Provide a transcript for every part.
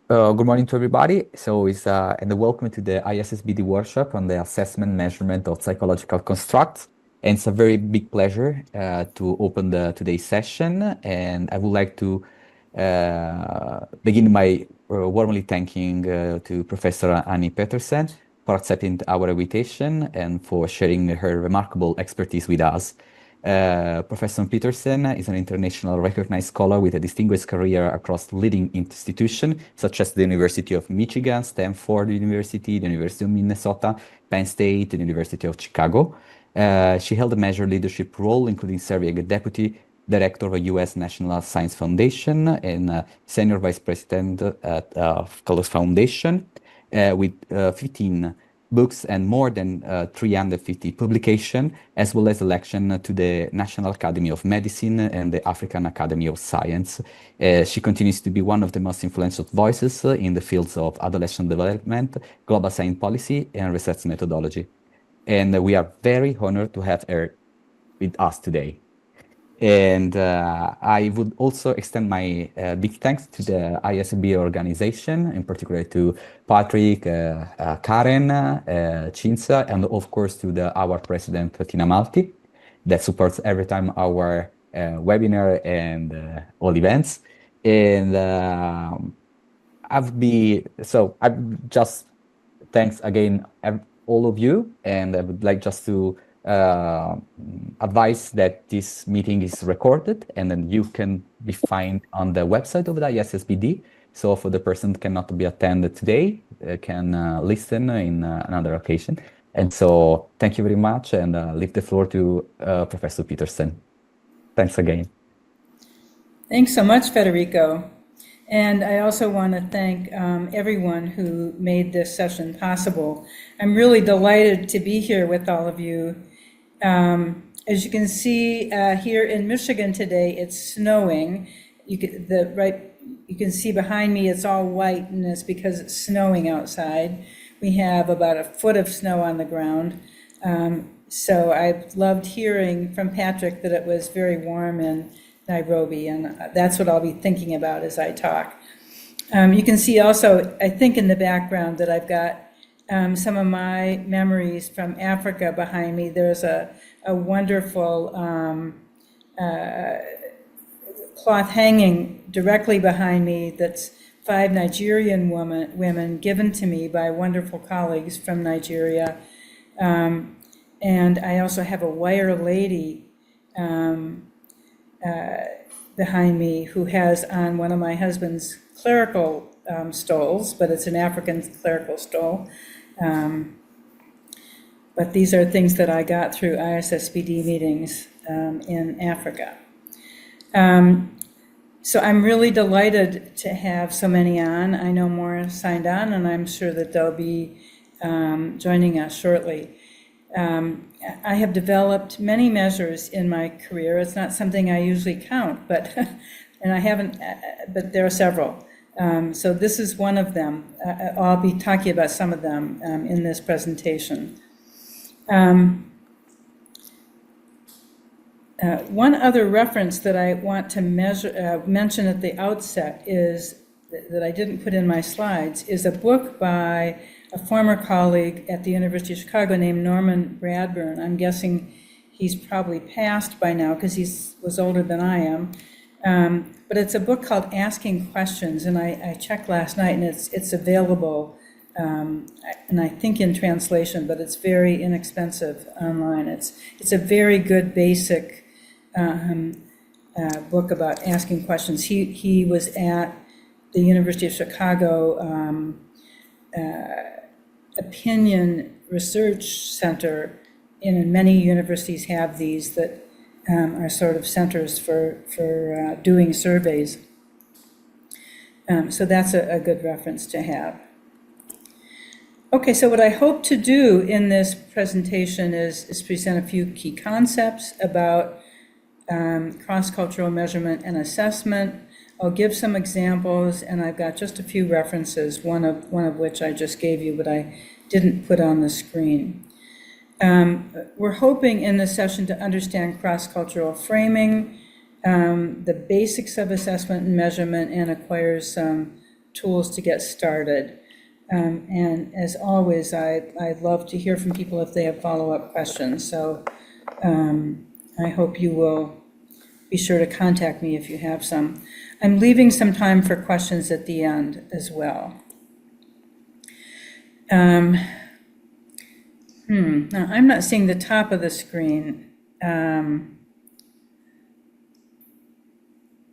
Good morning to everybody. And welcome to the ISSBD workshop on the assessment measurement of psychological constructs. And it's a very big pleasure to open today's session. And I would like to begin by warmly thanking to Professor Annie Petersen for accepting our invitation and for sharing her remarkable expertise with us. Professor Petersen is an international recognized scholar with a distinguished career across leading institutions such as the University of Michigan, Stanford University, the University of Minnesota, Penn State, and the University of Chicago. She held a major leadership role, including serving as Deputy Director of the U.S. National Science Foundation and Senior Vice President at Colors Foundation with 15 books and more than 350 publications, as well as election to the National Academy of Medicine and the African Academy of Science. She continues to be one of the most influential voices in the fields of adolescent development, global science policy, and research methodology. And we are very honored to have her with us today. And I would also extend my big thanks to the ISB organization, in particular to Patrick, Karen, Cinzia, and of course to our president, Tina Malti, that supports every time our webinar and all events. And I've thanks again all of you, and I would like just to advise that this meeting is recorded and then you can be found on the website of the ISSBD. So for the person that cannot be attended today, can listen in another occasion. And so thank you very much, and leave the floor to Professor Petersen. Thanks again. Thanks so much, Federico. And I also want to thank everyone who made this session possible. I'm really delighted to be here with all of you. As you can see here in Michigan today, it's snowing. You can see behind me it's all white, and it's because it's snowing outside. We have about a foot of snow on the ground. So I've loved hearing from Patrick that it was very warm in Nairobi, and that's what I'll be thinking about as I talk. You can see also, I think in the background, that I've got some of my memories from Africa behind me. There's a wonderful cloth hanging directly behind me that's 5 Nigerian women given to me by wonderful colleagues from Nigeria. And I also have a wire lady behind me who has on one of my husband's clerical stoles, but it's an African clerical stole. But these are things that I got through ISSBD meetings in Africa. So I'm really delighted to have so many on. I know more signed on, and I'm sure that they'll be joining us shortly. I have developed many measures in my career. It's not something I usually count, but and I haven't, but there are several. So this is one of them. I'll be talking about some of them in this presentation. One other reference that I want to mention at the outset is that I didn't put in my slides is a book by a former colleague at the University of Chicago named Norman Bradburn. I'm guessing he's probably passed by now because he was older than I am. But it's a book called Asking Questions, and I checked last night, and it's available, and I think in translation, but it's very inexpensive online. It's a very good basic book about asking questions. He was at the University of Chicago Opinion Research Center, and many universities have these that are sort of centers for doing surveys. So that's a good reference to have. Okay, so what I hope to do in this presentation is present a few key concepts about cross-cultural measurement and assessment. I'll give some examples, and I've got just a few references, one of which I just gave you, but I didn't put on the screen. We're hoping in this session to understand cross-cultural framing, the basics of assessment and measurement, and acquire some tools to get started. And as always, I'd love to hear from people if they have follow-up questions. So I hope you will be sure to contact me if you have some. I'm leaving some time for questions at the end as well. Now, I'm not seeing the top of the screen.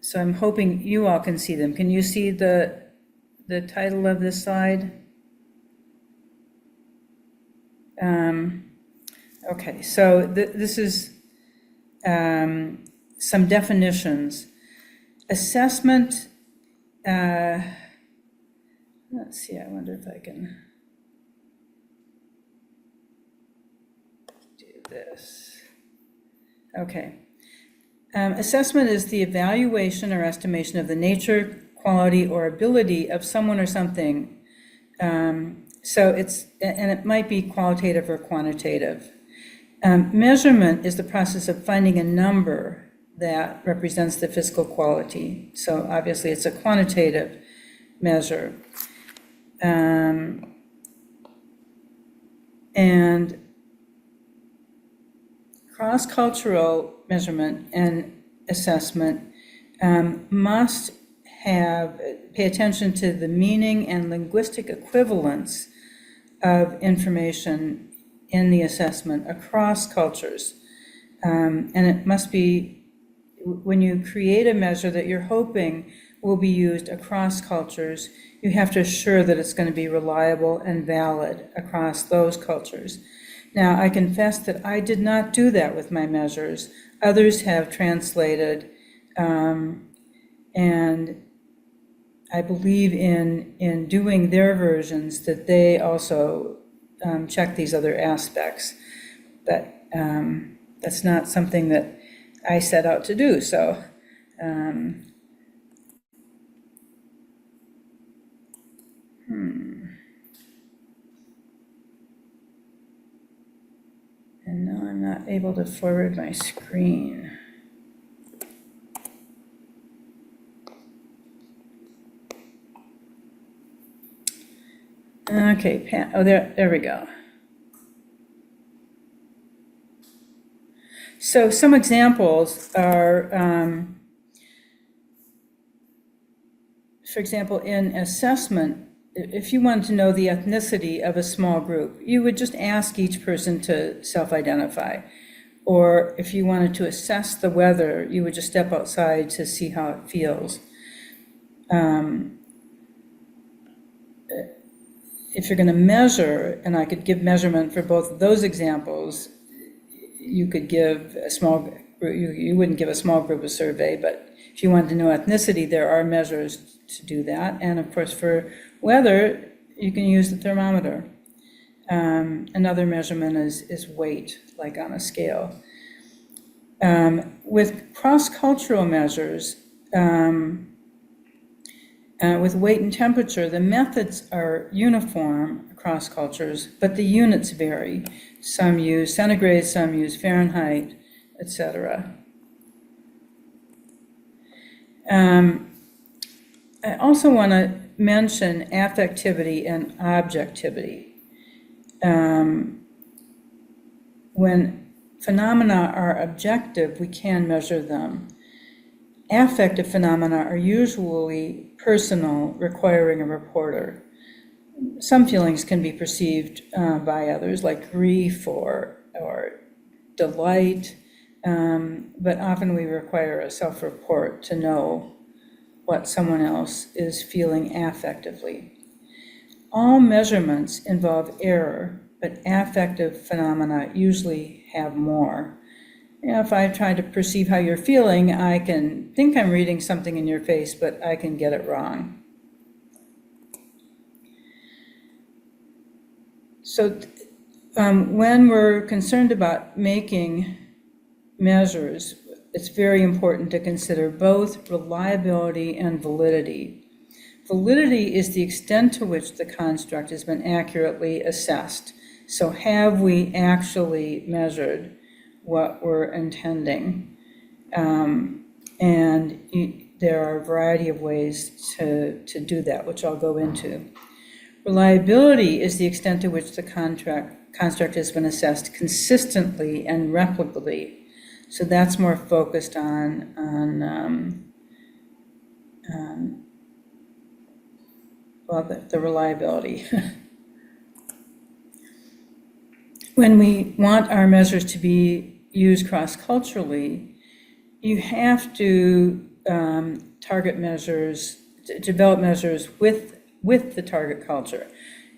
So I'm hoping you all can see them. Can you see the title of this slide? Okay, so this is some definitions. Assessment, let's see, I wonder if I can do this. Okay. Assessment is the evaluation or estimation of the nature, quality, or ability of someone or something. So it might be qualitative or quantitative. Measurement is the process of finding a number that represents the physical quality. So obviously it's a quantitative measure. And cross-cultural measurement and assessment must pay attention to the meaning and linguistic equivalence of information in the assessment across cultures. And it must be, when you create a measure that you're hoping will be used across cultures, you have to assure that it's going to be reliable and valid across those cultures. Now, I confess that I did not do that with my measures. Others have translated, and I believe in doing their versions that they also check these other aspects. But that's not something that I set out to do. So and now I'm not able to forward my screen. Okay, oh, there we go. So some examples are, for example, in assessment, if you wanted to know the ethnicity of a small group, you would just ask each person to self-identify. Or if you wanted to assess the weather, you would just step outside to see how it feels. If you're going to measure, and I could give measurement for both of those examples, you could give a small group, you wouldn't give a small group a survey, but if you wanted to know ethnicity, there are measures to do that. And of course, for weather, you can use the thermometer. Another measurement is weight, like on a scale. With cross-cultural measures, with weight and temperature, the methods are uniform across cultures, but the units vary. Some use centigrade, some use Fahrenheit, etc. I also want to mention affectivity and objectivity. When phenomena are objective, we can measure them. Affective phenomena are usually personal, requiring a reporter. Some feelings can be perceived by others, like grief or delight, but often we require a self-report to know what someone else is feeling affectively. All measurements involve error, but affective phenomena usually have more. If I try to perceive how you're feeling, I can think I'm reading something in your face, but I can get it wrong. So when we're concerned about making measures, it's very important to consider both reliability and validity. Validity is the extent to which the construct has been accurately assessed. So have we actually measured what we're intending? And there are a variety of ways to do that, which I'll go into. Reliability is the extent to which the construct has been assessed consistently and replicably. So that's more focused on the reliability. When we want our measures to be used cross-culturally, you have to target measures, develop measures with the target culture.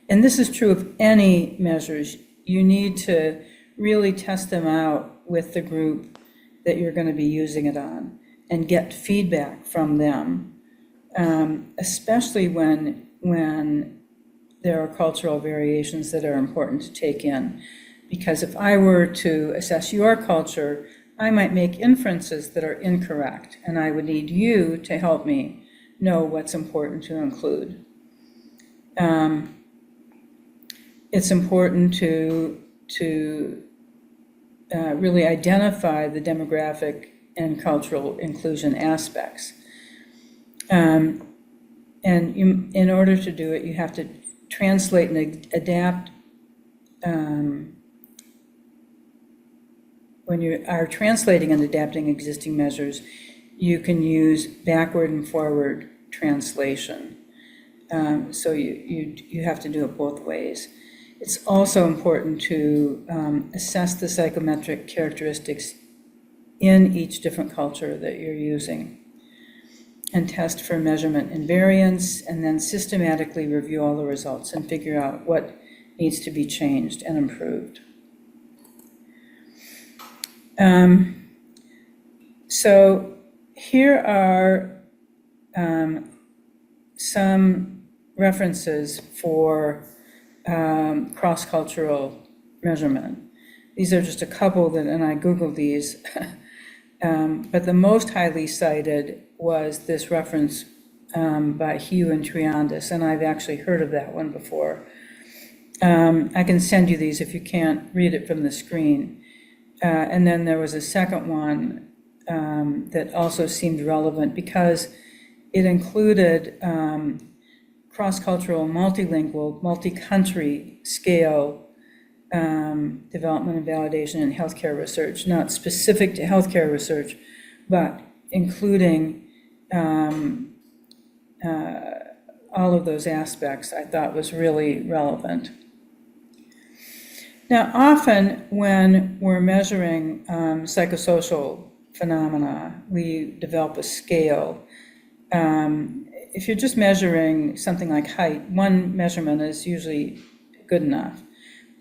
And this is true of any measures. You need to really test them out with the group that you're going to be using it on and get feedback from them, especially when there are cultural variations that are important to take in. Because if I were to assess your culture, I might make inferences that are incorrect, and I would need you to help me know what's important to include. It's important to really identify the demographic and cultural inclusion aspects. And in order to do it, you have to translate and adapt. When you are translating and adapting existing measures, you can use backward and forward translation. So you have to do it both ways. It's also important to assess the psychometric characteristics in each different culture that you're using and test for measurement and variance, and then systematically review all the results and figure out what needs to be changed and improved. So here are some references for cross-cultural measurement. These are just a couple and I Googled these, but the most highly cited was this reference by Hugh and Triandis, and I've actually heard of that one before. I can send you these if you can't read it from the screen. And then there was a second one that also seemed relevant because it included cross-cultural, multilingual, multi-country scale development and validation in healthcare research, not specific to healthcare research, but including all of those aspects. I thought was really relevant. Now, often when we're measuring psychosocial phenomena, we develop a scale. If you're just measuring something like height, one measurement is usually good enough.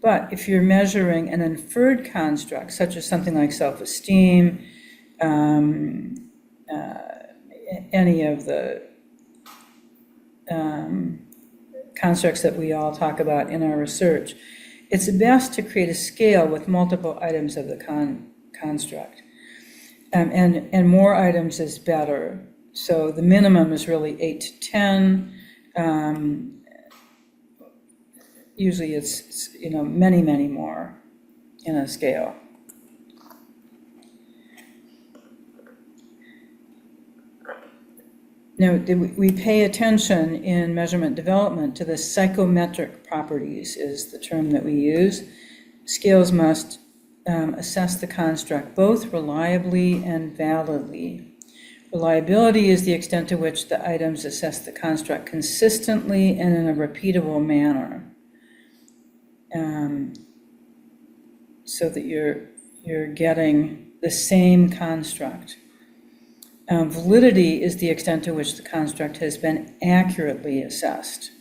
But if you're measuring an inferred construct, such as something like self-esteem, any of the constructs that we all talk about in our research, it's best to create a scale with multiple items of the construct. And more items is better. So the minimum is really 8 to 10. Usually it's many, many more in a scale. Now, we pay attention in measurement development to the psychometric properties is the term that we use. Scales must assess the construct both reliably and validly. Reliability is the extent to which the items assess the construct consistently and in a repeatable manner, so that you're getting the same construct. Validity is the extent to which the construct has been accurately assessed.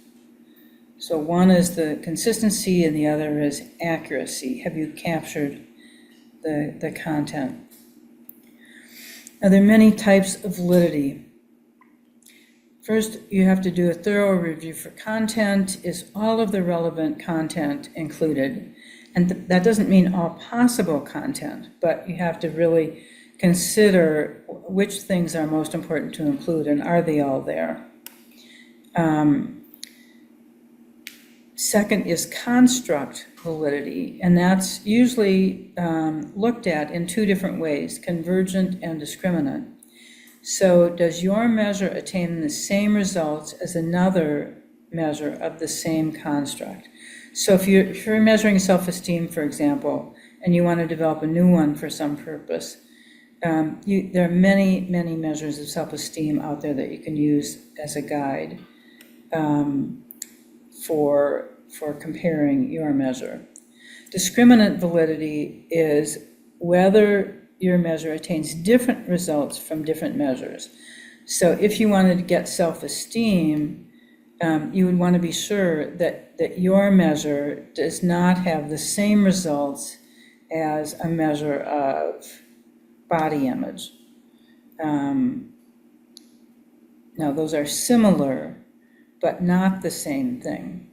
So one is the consistency and the other is accuracy. Have you captured the content? Now, there are many types of validity. First, you have to do a thorough review for content. Is all of the relevant content included? And that doesn't mean all possible content, but you have to really consider which things are most important to include and are they all there. Second is construct validity, and that's usually looked at in two different ways, convergent and discriminant. So does your measure attain the same results as another measure of the same construct? So if you're measuring self-esteem, for example, and you want to develop a new one for some purpose, there are many, many measures of self-esteem out there that you can use as a guide for comparing your measure. Discriminant validity is whether your measure attains different results from different measures. So if you wanted to get self-esteem, you would want to be sure that your measure does not have the same results as a measure of body image. Now, those are similar, but not the same thing.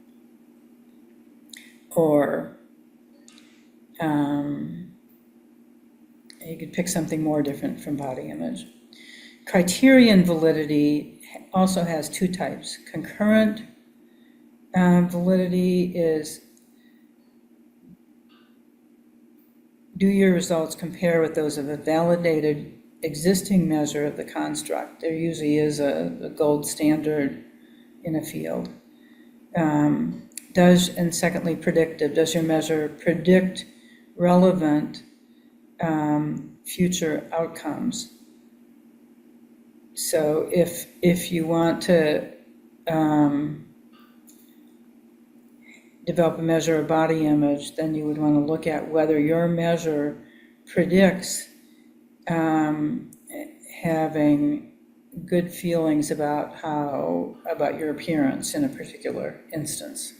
Or you could pick something more different from body image. Criterion validity also has two types. Concurrent validity is, do your results compare with those of a validated existing measure of the construct? There usually is a gold standard in a field. And secondly, predictive. Does your measure predict relevant future outcomes? So if you want to develop a measure of body image, then you would want to look at whether your measure predicts having good feelings about your appearance in a particular instance.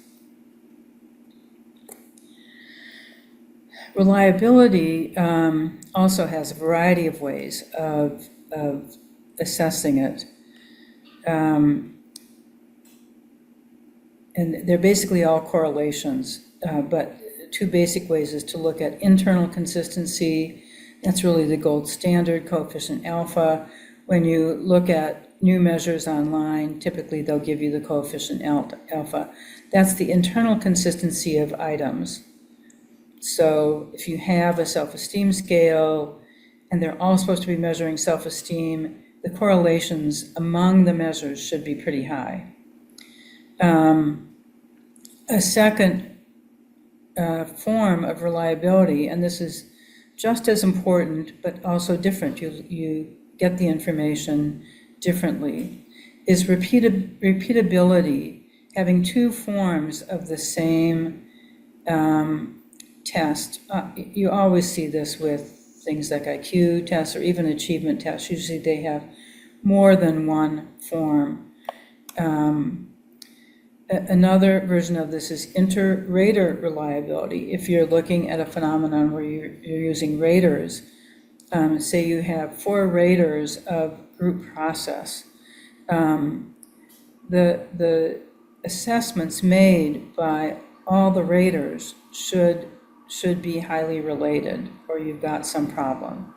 Reliability also has a variety of ways of assessing it. And they're basically all correlations, but two basic ways is to look at internal consistency. That's really the gold standard, coefficient alpha. When you look at new measures online, typically they'll give you the coefficient alpha. That's the internal consistency of items. So if you have a self-esteem scale and they're all supposed to be measuring self-esteem, the correlations among the measures should be pretty high. A second form of reliability, and this is just as important but also different, you get the information differently, is repeatability, having two forms of the same test. You always see this with things like IQ tests or even achievement tests. Usually they have more than one form. Another version of this is inter-rater reliability. If you're looking at a phenomenon where you're using raters, say you have 4 raters of group process, the assessments made by all the raters should be highly related, or you've got some problem.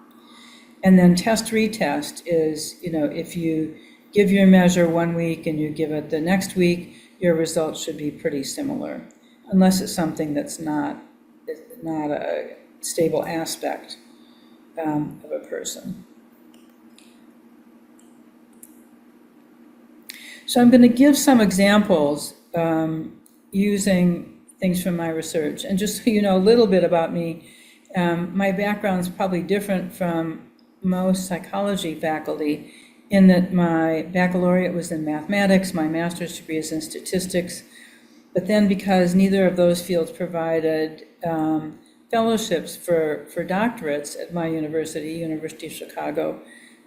And then test-retest is, if you give your measure one week and you give it the next week, your results should be pretty similar, unless it's something that's not a stable aspect of a person. So I'm going to give some examples using things from my research. And just so you know a little bit about me, my background is probably different from most psychology faculty in that my baccalaureate was in mathematics, my master's degree is in statistics, but then because neither of those fields provided fellowships for doctorates at my university, University of Chicago,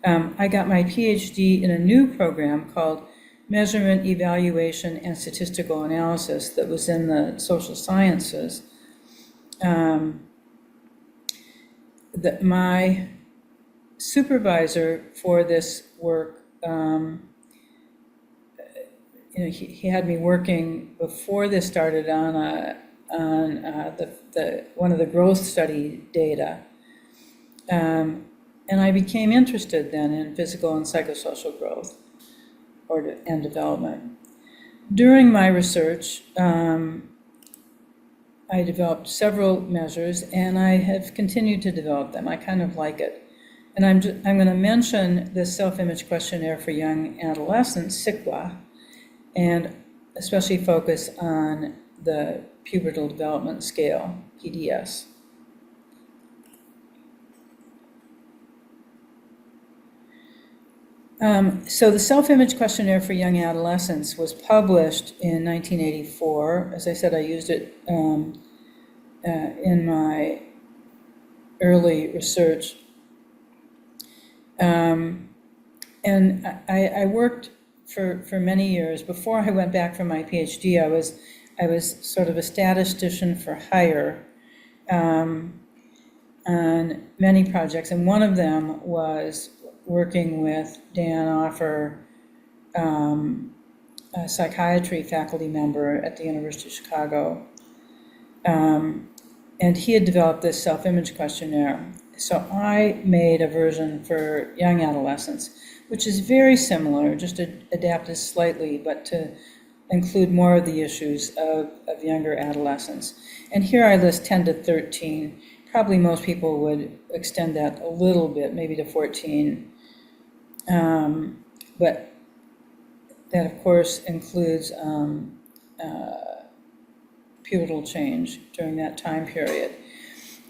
I got my PhD in a new program called Measurement, Evaluation, and Statistical Analysis that was in the social sciences. My supervisor for this work, he had me working before this started on one of the growth study data, and I became interested then in physical and psychosocial growth and development. During my research, I developed several measures, and I have continued to develop them. I kind of like it. And I'm going to mention the self-image questionnaire for young adolescents, SICWA, and especially focus on the pubertal development scale, PDS. So the self-image questionnaire for young adolescents was published in 1984. As I said, I used it in my early research. And I worked for many years. Before I went back for my PhD, I was sort of a statistician for hire on many projects, and one of them was working with Dan Offer, a psychiatry faculty member at the University of Chicago. And he had developed this self-image questionnaire. So I made a version for young adolescents, which is very similar, just adapted slightly, but to include more of the issues of younger adolescents. And here I list 10 to 13. Probably most people would extend that a little bit, maybe to 14. But that, of course, includes pubertal change during that time period.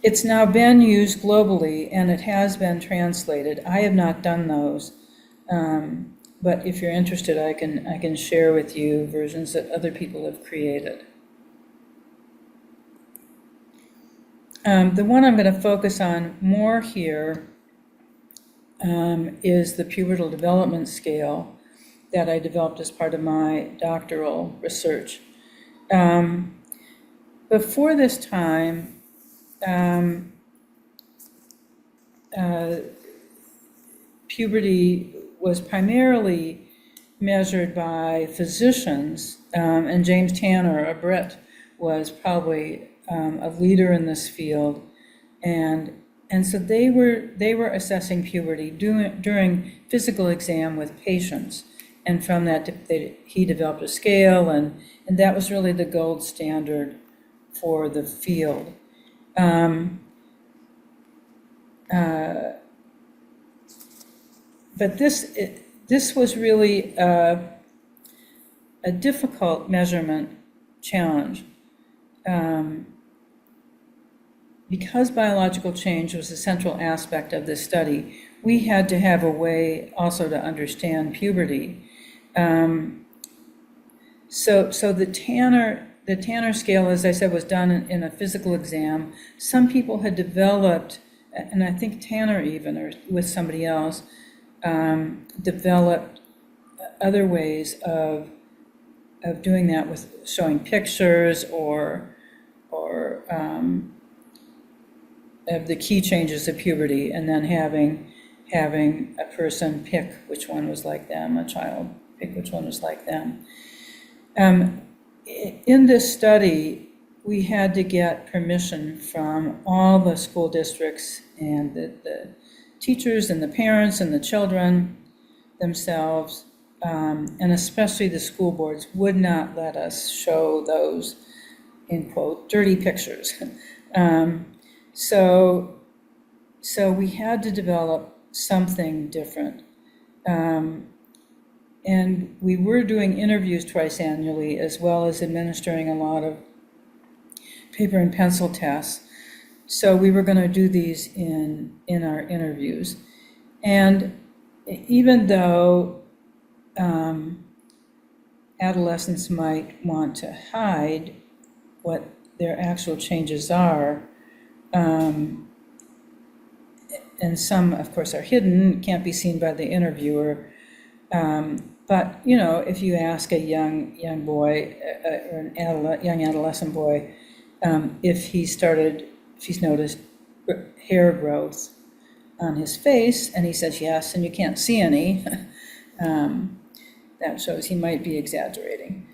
It's now been used globally, and it has been translated. I have not done those, but if you're interested, I can share with you versions that other people have created. The one I'm going to focus on more here is the pubertal development scale that I developed as part of my doctoral research. Before this time, puberty was primarily measured by physicians, and James Tanner, a Brit, was probably a leader in this field, and so they were assessing puberty during physical exam with patients, and from that he developed a scale, and that was really the gold standard for the field. But this was really a difficult measurement challenge. Because biological change was a central aspect of this study, we had to have a way also to understand puberty. So the Tanner scale, as I said, was done in a physical exam. Some people had developed, and I think Tanner even, or with somebody else, developed other ways of doing that, with showing pictures or of the key changes of puberty, and then having a person pick which one was like them, a child pick which one was like them. In this study, we had to get permission from all the school districts and the teachers and the parents and the children themselves, and especially the school boards would not let us show those, in quote, dirty pictures. So we had to develop something different. And we were doing interviews twice annually, as well as administering a lot of paper and pencil tests. So we were going to do these in our interviews. And even though adolescents might want to hide what their actual changes are, and some, of course, are hidden, can't be seen by the interviewer. But if you ask a young boy or young adolescent boy if he's noticed hair growth on his face, and he says yes, and you can't see any, that shows he might be exaggerating.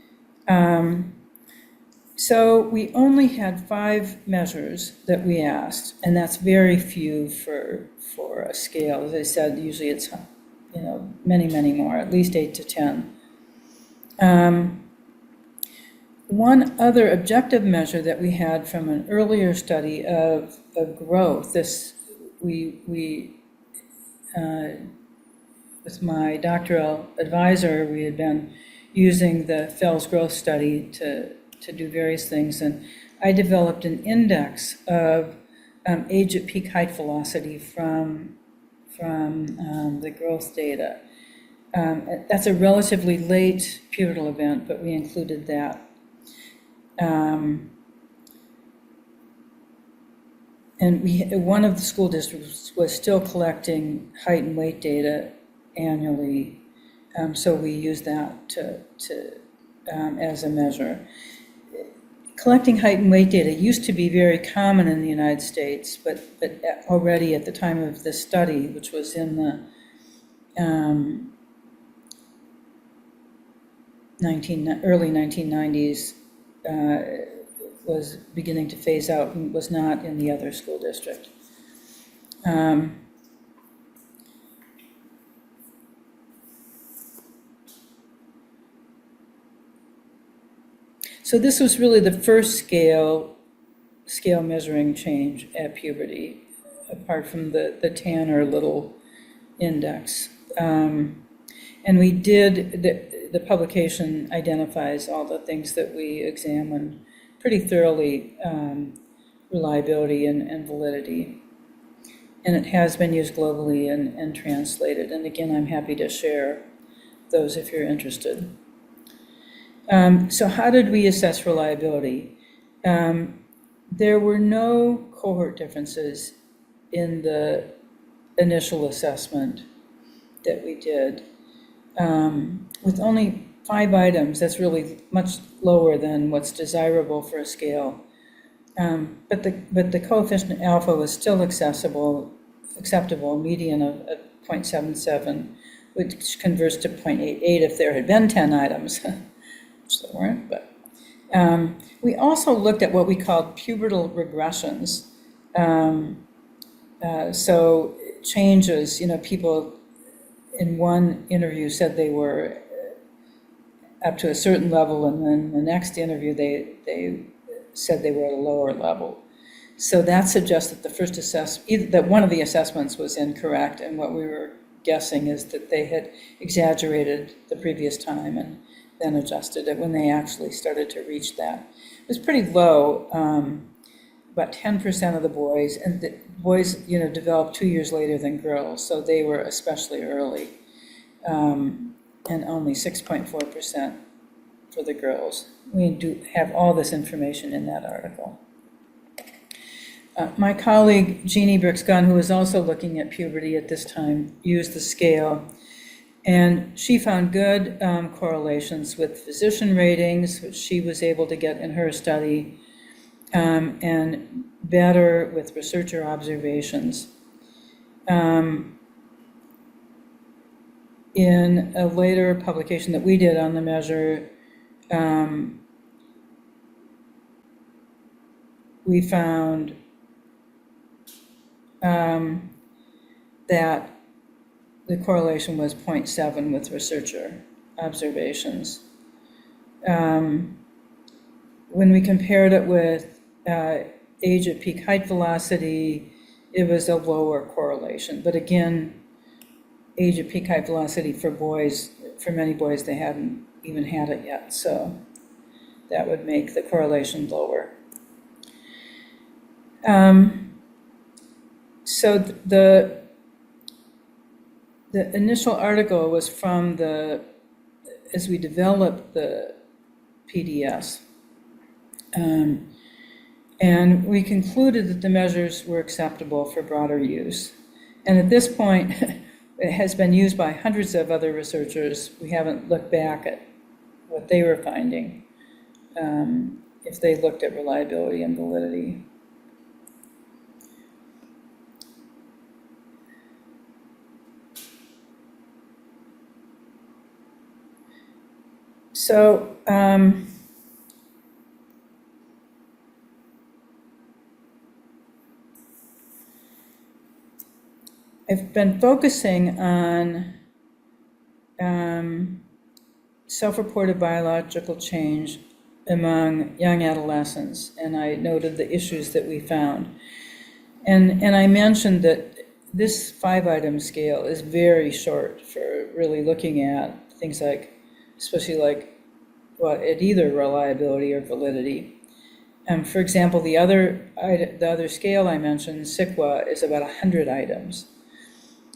So we only had 5 measures that we asked, and that's very few for a scale. As I said, usually it's many more, at least 8 to 10. One other objective measure that we had from an earlier study of growth, we with my doctoral advisor, we had been using the Fell's growth study to do various things, and I developed an index of age at peak height velocity from the growth data. That's a relatively late pubertal event, but we included that. And one of the school districts was still collecting height and weight data annually, so we used that as a measure. Collecting height and weight data used to be very common in the United States, but already at the time of this study, which was in the early 1990s, was beginning to phase out and was not in the other school district. So this was really the first scale measuring change at puberty, apart from the Tanner little index. And we did, the publication identifies all the things that we examined pretty thoroughly, reliability and validity. And it has been used globally and translated. And again, I'm happy to share those if you're interested. So how did we assess reliability? There were no cohort differences in the initial assessment that we did. With only 5 items, that's really much lower than what's desirable for a scale. But the coefficient alpha was still acceptable, median of 0.77, which converts to 0.88 if there had been 10 items. Which there weren't, but we also looked at what we called pubertal regressions. So changes, people in one interview said they were up to a certain level, and then the next interview they said they were at a lower level. So that suggests that the first that one of the assessments was incorrect, and what we were guessing is that they had exaggerated the previous time and then adjusted it when they actually started to reach that. It was pretty low, about 10% of the boys, and the boys, developed 2 years later than girls, so they were especially early, and only 6.4% for the girls. We do have all this information in that article. My colleague, Jeannie Brooks-Gunn, who was also looking at puberty at this time, used the scale. And she found good correlations with physician ratings, which she was able to get in her study, and better with researcher observations. In a later publication that we did on the measure, we found that the correlation was 0.7 with researcher observations. When we compared it with age at peak height velocity, it was a lower correlation. But again, age at peak height velocity for boys, for many boys, they hadn't even had it yet. So that would make the correlation lower. So the initial article was from as we developed the PDS. And we concluded that the measures were acceptable for broader use. And at this point, it has been used by hundreds of other researchers. We haven't looked back at what they were finding, if they looked at reliability and validity. So, I've been focusing on self-reported biological change among young adolescents, and I noted the issues that we found. And I mentioned that this 5-item scale is very short for really looking at things like, especially like, well, at either reliability or validity. For example, the other scale I mentioned, SICWA, is about 100 items.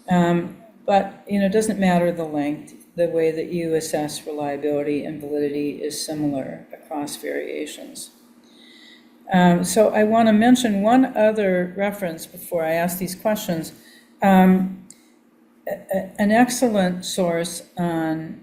But it doesn't matter the length. The way that you assess reliability and validity is similar across variations. So I want to mention one other reference before I ask these questions. An excellent source on,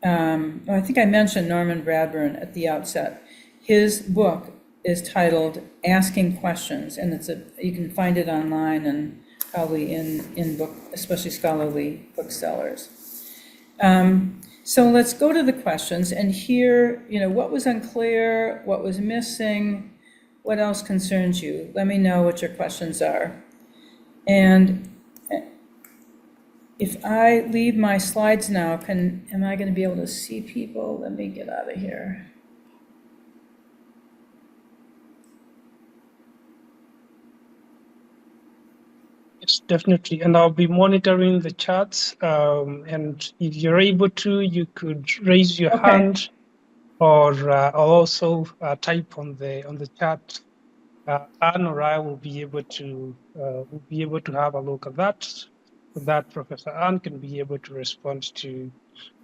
I think I mentioned Norman Bradburn at the outset. His book is titled Asking Questions, and you can find it online and probably in book, especially scholarly booksellers. So let's go to the questions and hear, what was unclear, what was missing, what else concerns you? Let me know what your questions are. And if I leave my slides now, am I going to be able to see people? Let me get out of here. Yes, definitely. And I'll be monitoring the chats. And if you're able to, you could raise your hand, or I'll also type on the chat. Anne or I will be able to have a look at that. So that Professor Anne can be able to respond to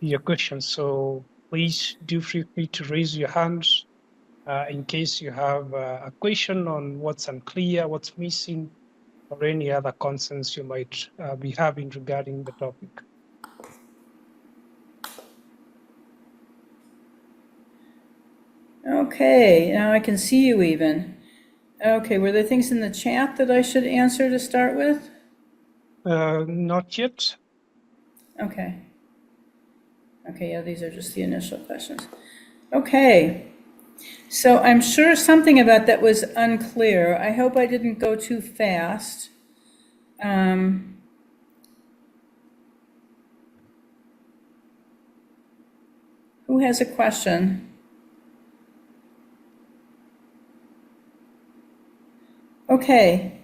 your questions. So please do feel free to raise your hands in case you have a question on what's unclear, what's missing, or any other concerns you might be having regarding the topic. Okay, now I can see you even. Okay, were there things in the chat that I should answer to start with? Not yet. Okay. Okay, yeah, these are just the initial questions. Okay, so I'm sure something about that was unclear. I hope I didn't go too fast. Who has a question? Okay,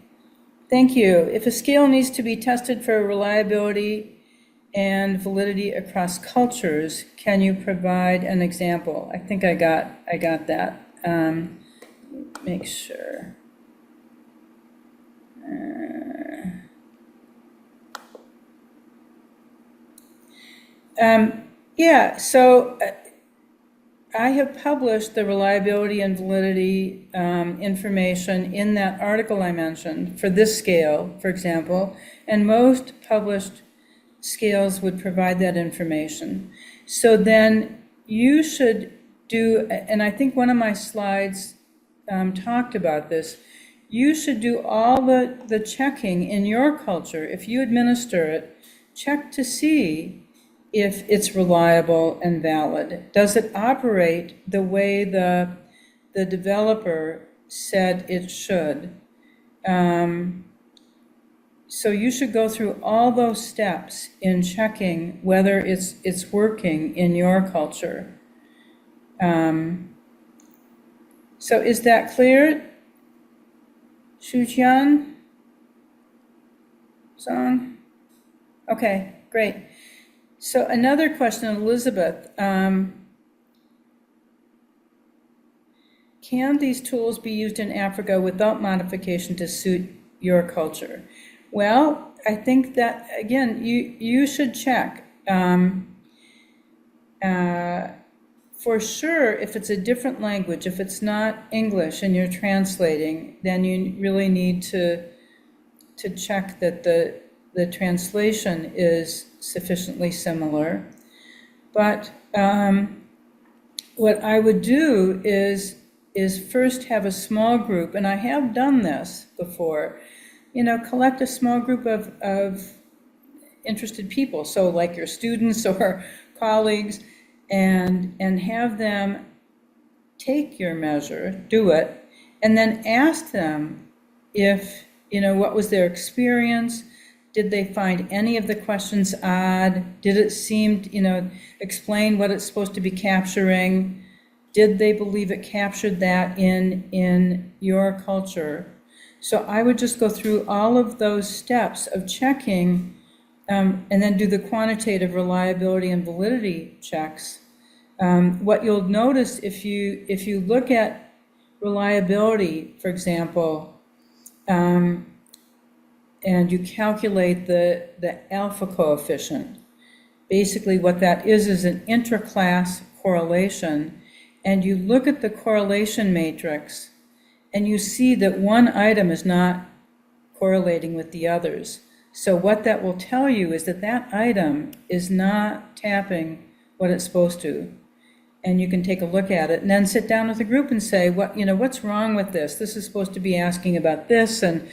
thank you. If a scale needs to be tested for reliability and validity across cultures, can you provide an example? I think I got that. Make sure. Yeah, so I have published the reliability and validity information in that article I mentioned for this scale, for example, and most published scales would provide that information. So then you should do, and I think one of my slides talked about this, you should do all the checking in your culture. If you administer it, check to see if it's reliable and valid. Does it operate the way the developer said it should? So you should go through all those steps in checking whether it's working in your culture. So is that clear? Shujian? Song? Okay, great. So another question, Elizabeth. Can these tools be used in Africa without modification to suit your culture? Well, I think that, again, you should check. For sure, if it's a different language, if it's not English and you're translating, then you really need to check that the translation is sufficiently similar. But what I would do is first have a small group, and I have done this before, collect a small group of interested people, so like your students or colleagues, and have them take your measure, do it, and then ask them if, what was their experience? Did they find any of the questions odd? Did it seem, explain what it's supposed to be capturing? Did they believe it captured that in your culture? So I would just go through all of those steps of checking, and then do the quantitative reliability and validity checks. What you'll notice if you look at reliability, for example, and you calculate the alpha coefficient, basically what that is an intra-class correlation, and you look at the correlation matrix, and you see that one item is not correlating with the others. So what that will tell you is that that item is not tapping what it's supposed to. And you can take a look at it and then sit down with the group and say, what's wrong with this? This is supposed to be asking about this, and,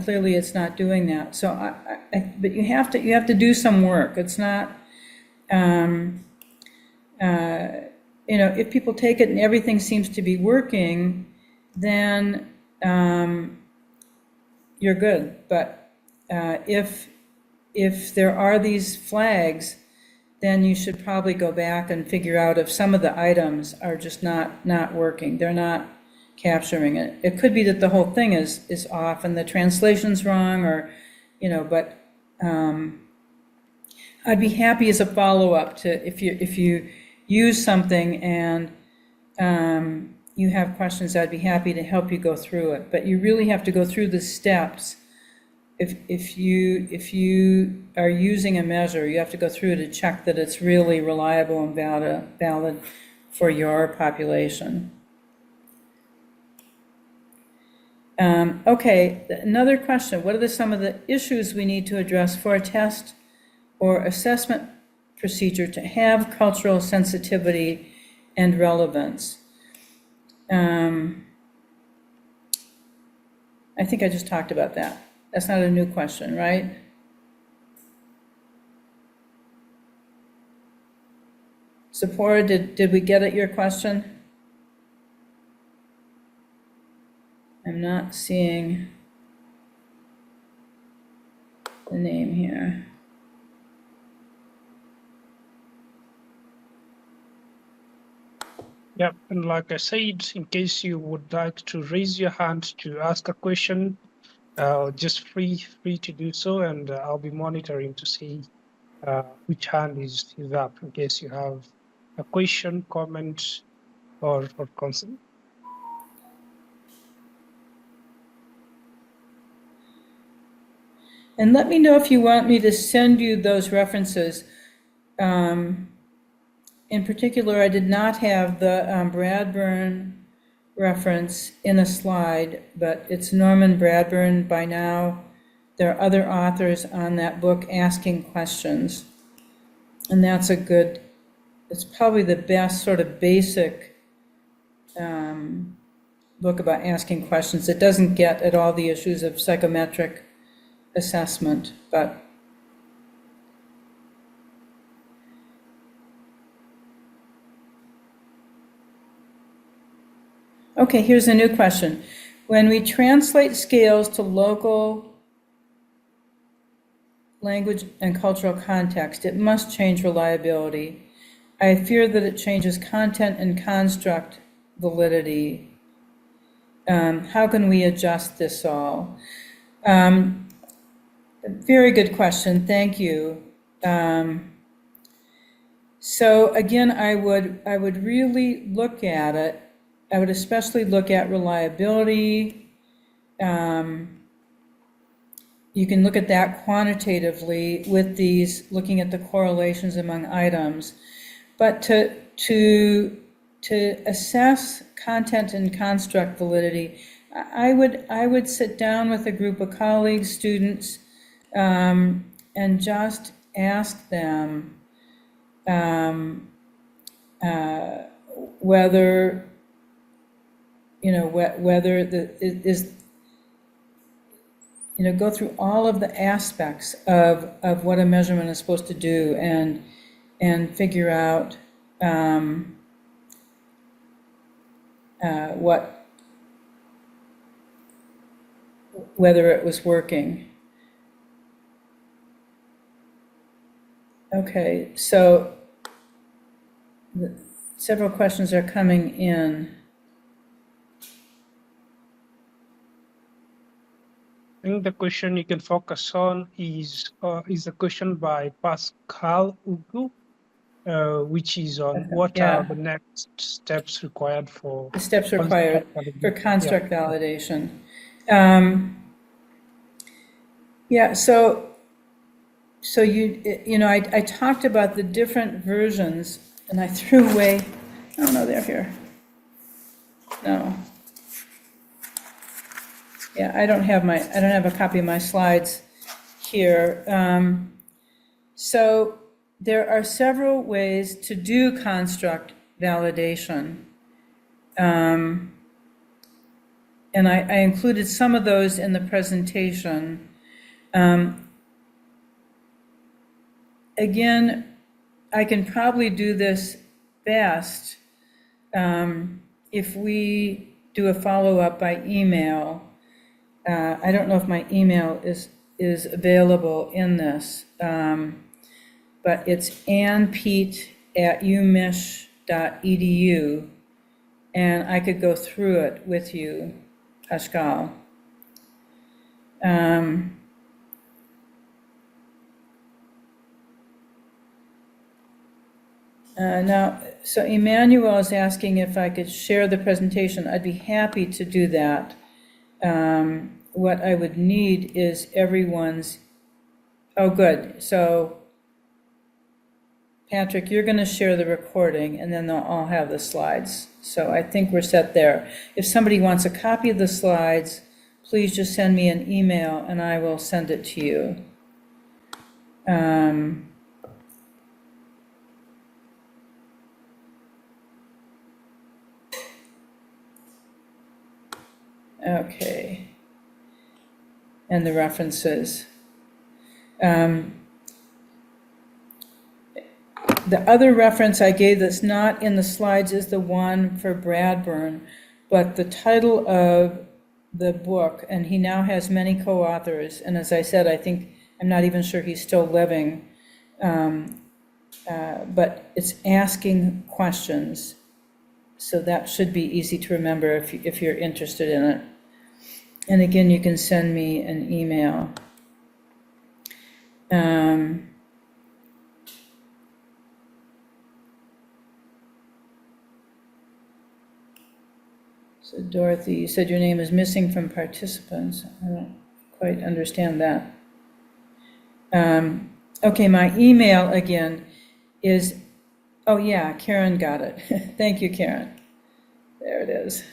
clearly it's not doing that. So but you have to do some work. It's not, if people take it and everything seems to be working, then you're good. But if there are these flags, then you should probably go back and figure out if some of the items are just not working. They're not capturing it. It could be that the whole thing is off and the translation's wrong, or, but I'd be happy as a follow-up to if you use something and you have questions, I'd be happy to help you go through it. But you really have to go through the steps. If you are using a measure, you have to go through to check that it's really reliable and valid for your population. Okay, another question. What are some of the issues we need to address for a test or assessment procedure to have cultural sensitivity and relevance? I think I just talked about that. That's not a new question, right? Sephora, did we get at your question? I'm not seeing the name here. Yeah, and like I said, in case you would like to raise your hand to ask a question, just free to do so, and I'll be monitoring to see which hand is up in case you have a question, comment, or concern. And let me know if you want me to send you those references. In particular, I did not have the Bradburn reference in a slide, but it's Norman Bradburn by now. There are other authors on that book asking questions. And that's it's probably the best sort of basic book about asking questions. It doesn't get at all the issues of psychometric assessment, but okay, here's a new question. When we translate scales to local language and cultural context, it must change reliability. I fear that it changes content and construct validity. How can we adjust this all? Very good question, thank you. So again, I would really look at it. I would especially look at reliability. You can look at that quantitatively with these, looking at the correlations among items. But to assess content and construct validity, I would sit down with a group of colleagues, students, and just ask them whether go through all of the aspects of what a measurement is supposed to do and figure out whether it was working. Okay, so several questions are coming in. think the question you can focus on is a question by Pascal Ugu, which is on what are the next steps required for the steps required for construct validation. So you know, I talked about the different versions, and I threw away. Oh no, they're here. No. Yeah, I don't have a copy of my slides here. So there are several ways to do construct validation. And I included some of those in the presentation. Again, I can probably do this best if we do a follow-up by email. I don't know if my email is available in this, but it's annpete@umich.edu, and I could go through it with you, Pascal. Now, so Emmanuel is asking if I could share the presentation. I'd be happy to do that. What I would need is everyone's, oh, good. So, Patrick, you're going to share the recording, and then they'll all have the slides. So I think we're set there. If somebody wants a copy of the slides, please just send me an email, and I will send it to you. Okay. And the references. The other reference I gave that's not in the slides is the one for Bradburn, but the title of the book, and he now has many co-authors, and as I said, I'm not even sure he's still living, but it's Asking Questions, so that should be easy to remember if you're interested in it. And again, you can send me an email. So Dorothy, you said your name is missing from participants. I don't quite understand that. Okay, my email again is, oh yeah, Karen got it. Thank you, Karen. There it is.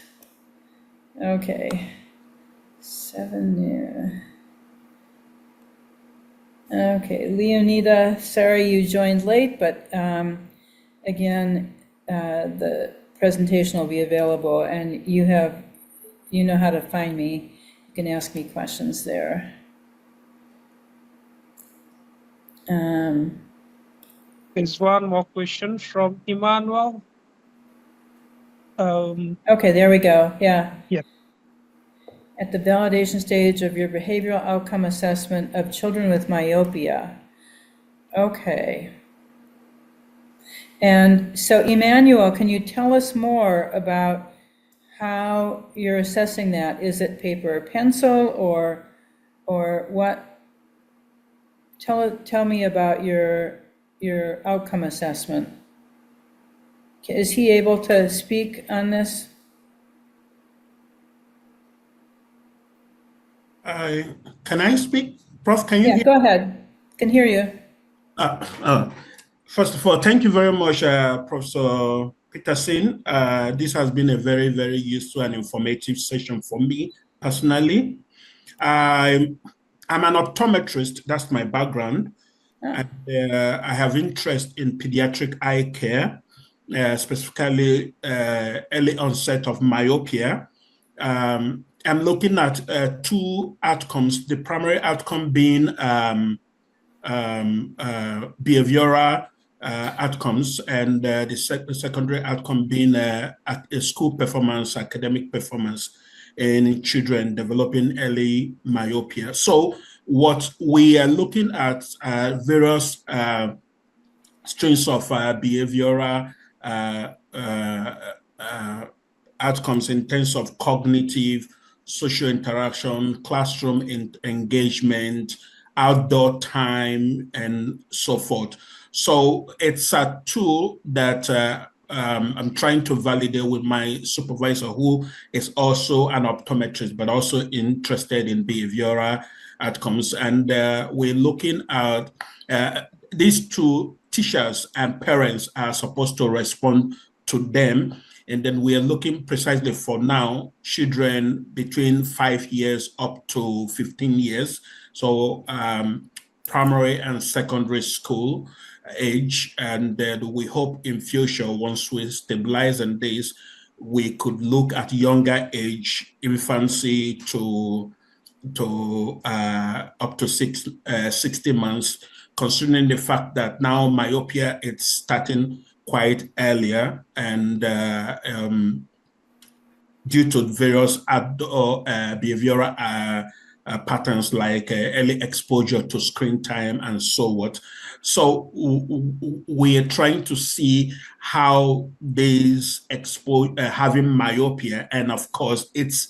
Okay. 7. Okay, Leonida, sorry you joined late, but again, the presentation will be available, and you know how to find me. You can ask me questions there. There's one more question from Emmanuel. Okay, there we go. Yeah. Yeah. At the validation stage of your behavioral outcome assessment of children with myopia. Okay. And so, Emmanuel, can you tell us more about how you're assessing that? Is it paper or pencil, or what? Tell me about your outcome assessment. Is he able to speak on this? Can I speak? Prof, can you hear? Yeah, go ahead. Can hear you. First of all, thank you very much, Professor Petersen. This has been a very, very useful and informative session for me personally. I'm an optometrist, that's my background. And I have interest in pediatric eye care, specifically early onset of myopia. I'm looking at 2 outcomes, the primary outcome being behavioral outcomes, and the secondary outcome being a school performance, academic performance in children developing early myopia. So what we are looking at various strains of behavioral outcomes in terms of cognitive, social interaction, classroom engagement, outdoor time, and so forth. So it's a tool that I'm trying to validate with my supervisor, who is also an optometrist, but also interested in behavioral outcomes. And we're looking at these two. Teachers and parents are supposed to respond to them. And then we are looking precisely for now, children between 5 years up to 15 years. So primary and secondary school age. And then we hope in future, once we stabilize on this, we could look at younger age, infancy to up to 60 months, considering the fact that now myopia is starting quite earlier, and due to various behavioral patterns like early exposure to screen time and so what. So we are trying to see how this having myopia, and of course its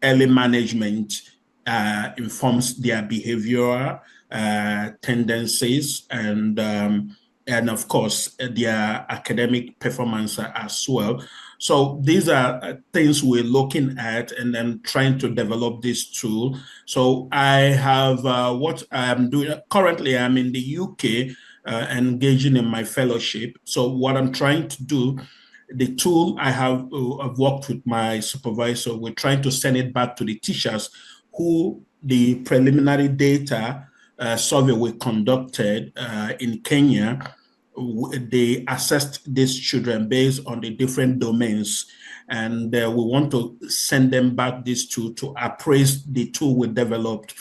early management informs their behavioral tendencies, and of course their academic performance as well. So these are things we're looking at and then trying to develop this tool. So I have what I'm doing currently. I'm in the UK engaging in my fellowship. So what I'm trying to do, the tool I've worked with my supervisor, we're trying to send it back to the teachers who the preliminary data survey we conducted in Kenya. They assessed these children based on the different domains, and we want to send them back this tool to appraise the tool we developed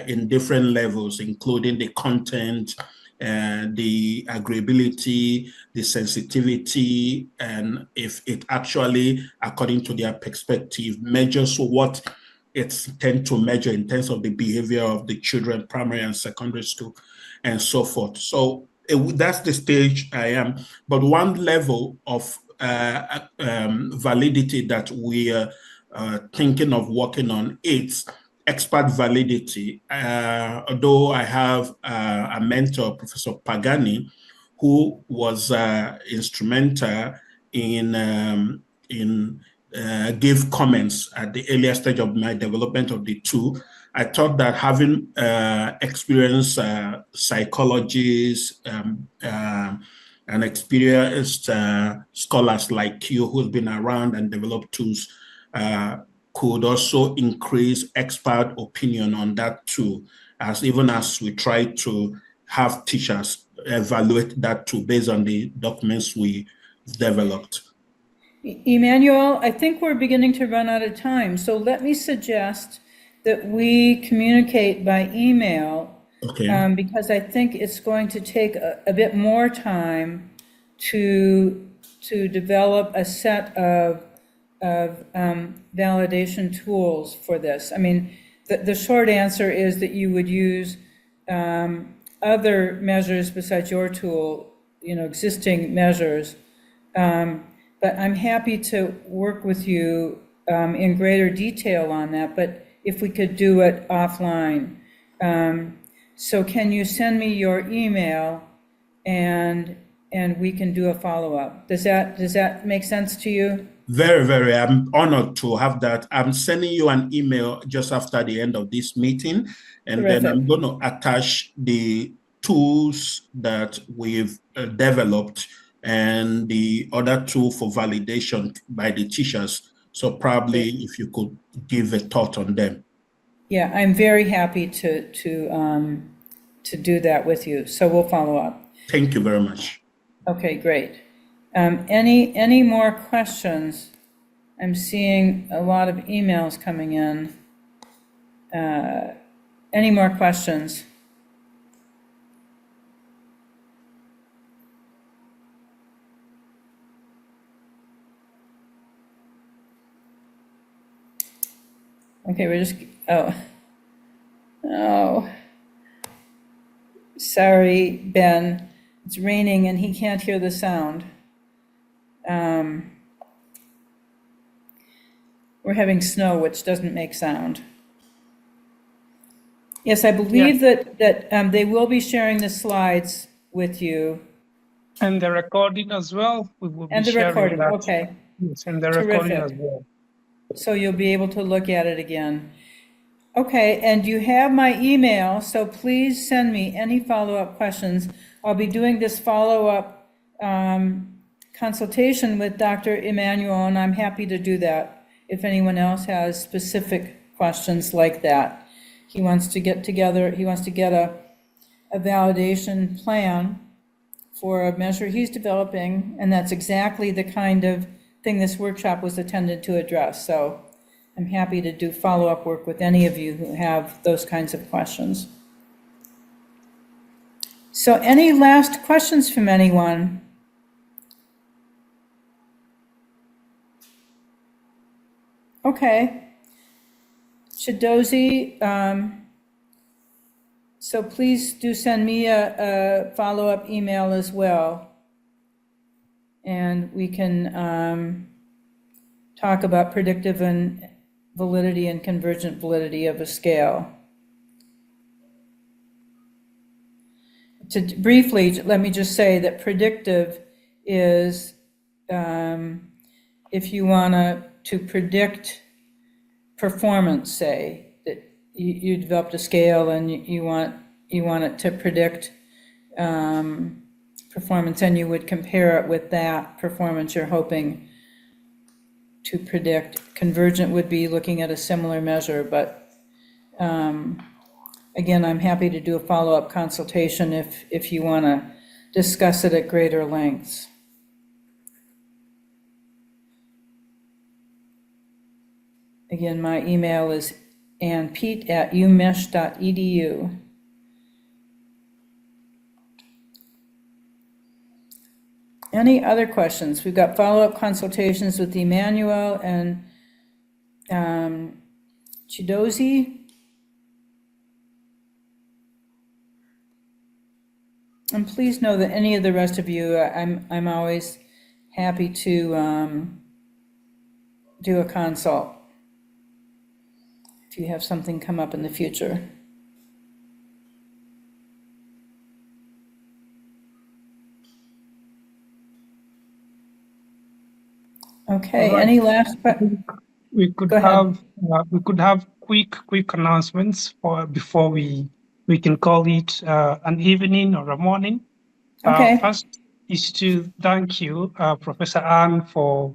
in different levels, including the content, the agreeability, the sensitivity, and if it actually, according to their perspective, measures what it's tend to measure in terms of the behavior of the children, primary and secondary school, and so forth. So that's the stage I am. But one level of validity that we are thinking of working on, it's expert validity. Although I have a mentor, Professor Pagani, who was instrumental in give comments at the earlier stage of my development of the tool. I thought that having experienced psychologists and experienced scholars like you who's been around and developed tools could also increase expert opinion on that tool, even as we try to have teachers evaluate that tool based on the documents we developed. Emmanuel, I think we're beginning to run out of time, so let me suggest that we communicate by email, okay. Because I think it's going to take a bit more time to develop a set of validation tools for this. I mean, the short answer is that you would use other measures besides your tool, existing measures. But I'm happy to work with you in greater detail on that, but if we could do it offline. So can you send me your email and we can do a follow-up? Does that make sense to you? Very, very. I'm honored to have that. I'm sending you an email just after the end of this meeting, and Terrific. then I'm going to attach the tools that we've developed and the other tool for validation by the teachers. So probably if you could give a thought on them. Yeah, I'm very happy to do that with you. So we'll follow up. Thank you very much. Okay, great. Any more questions? I'm seeing a lot of emails coming in. Any more questions? Okay, we're just, oh. Sorry, Ben, it's raining and he can't hear the sound. We're having snow, which doesn't make sound. Yes, I believe that they will be sharing the slides with you. And the recording as well. We will And be the sharing recording, that. okay. Yes, and the recording Terrific. as well. So you'll be able to look at it again. Okay, and you have my email, so please send me any follow-up questions. I'll be doing this follow-up consultation with Dr. Emmanuel, and I'm happy to do that if anyone else has specific questions like that. He wants to get together, he wants to get a validation plan for a measure he's developing, and that's exactly the kind of thing this workshop was intended to address. So I'm happy to do follow-up work with any of you who have those kinds of questions. So any last questions from anyone? Okay. Chidozi, so please do send me a follow-up email as well. And we can talk about predictive and validity and convergent validity of a scale. Briefly, let me just say that predictive is if you want to predict performance, say, that you developed a scale and you want it to predict performance, and you would compare it with that performance you're hoping to predict. Convergent would be looking at a similar measure, but again, I'm happy to do a follow-up consultation if you want to discuss it at greater lengths. Again, my email is annpete@umesh.edu. Any other questions? We've got follow-up consultations with Emmanuel and Chidozi. And please know that any of the rest of you, I'm always happy to do a consult if you have something come up in the future. Okay, Right. any last? We could have quick announcements before we can call it an evening or a morning. Okay. First is to thank you, Professor Ann, for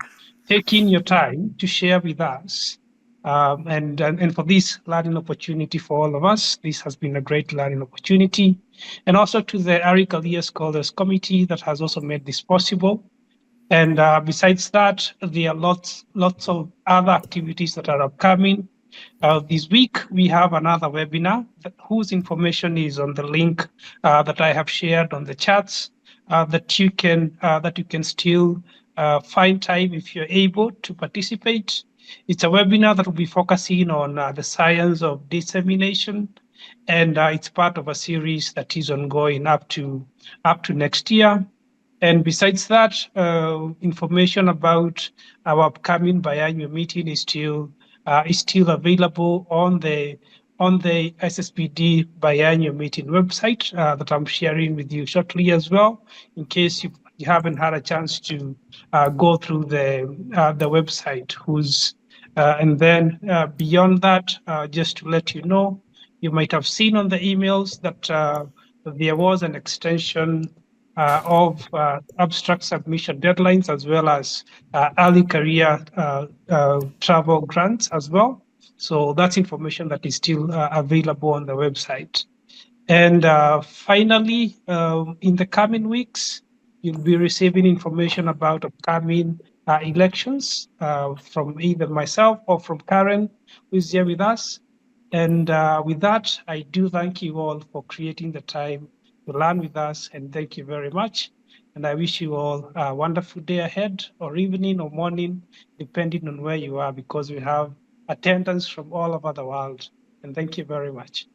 taking your time to share with us, and for this learning opportunity for all of us. This has been a great learning opportunity, and also to the Early Career Scholars Committee that has also made this possible. And besides that, there are lots of other activities that are upcoming. This week, we have another webinar whose information is on the link that I have shared on the chats that you can still find time if you're able to participate. It's a webinar that will be focusing on the science of dissemination, and it's part of a series that is ongoing up to next year. And besides that, information about our upcoming biannual meeting is still available on the SSPD biannual meeting website that I'm sharing with you shortly as well, in case you haven't had a chance to go through the website. And then beyond that, just to let you know, you might have seen on the emails that there was an extension of abstract submission deadlines, as well as early career travel grants as well. So that's information that is still available on the website. And finally, in the coming weeks, you'll be receiving information about upcoming elections from either myself or from Karen, who is here with us. And with that, I do thank you all for creating the time to learn with us, and thank you very much. And I wish you all a wonderful day ahead, or evening or morning, depending on where you are, because we have attendance from all over the world. And thank you very much.